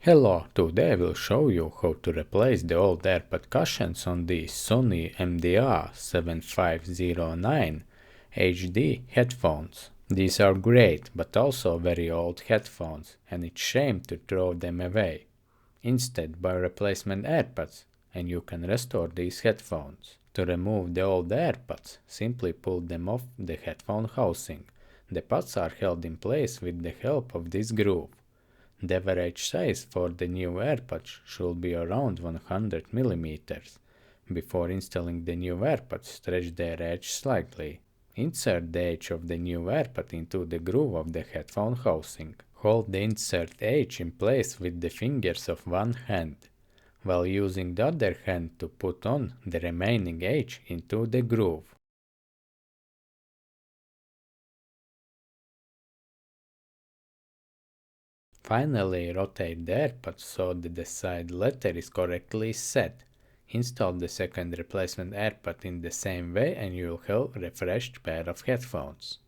Hello, today I will show you how to replace the old AirPod cushions on these SONY MDR-7509HD headphones. These are great, but also very old headphones, and it's shame to throw them away. Instead, buy replacement AirPods, and you can restore these headphones. To remove the old AirPods, simply pull them off the headphone housing. The pods are held in place with the help of this groove. The average size for the new AirPods should be around 100 mm. Before installing the new AirPods, stretch their edge slightly. Insert the edge of the new AirPod into the groove of the headphone housing. Hold the insert edge in place with the fingers of one hand, while using the other hand to put on the remaining edge into the groove. Finally, rotate the AirPods so that the side letter is correctly set. Install the second replacement AirPod in the same way and you will have a refreshed pair of headphones.